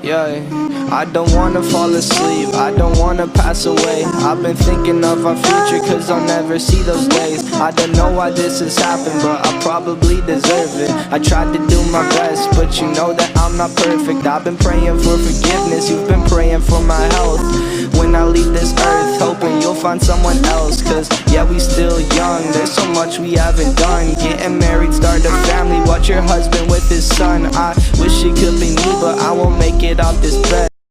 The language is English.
Yeah, I don't wanna fall asleep, I don't wanna pass away. I've been thinking of our future, cause I'll never see those days. I don't know why this has happened, but I probably deserve it. I tried to do my best, but you know that I'm not perfect. I've been praying for forgiveness, you've been praying for my health. When I leave this earth, hoping you'll find someone else. Cause yeah, we still young, there's so much we haven't done. Getting married, start a family, watch your husband with his son. I wish it could be me, but I won't make it off this bed.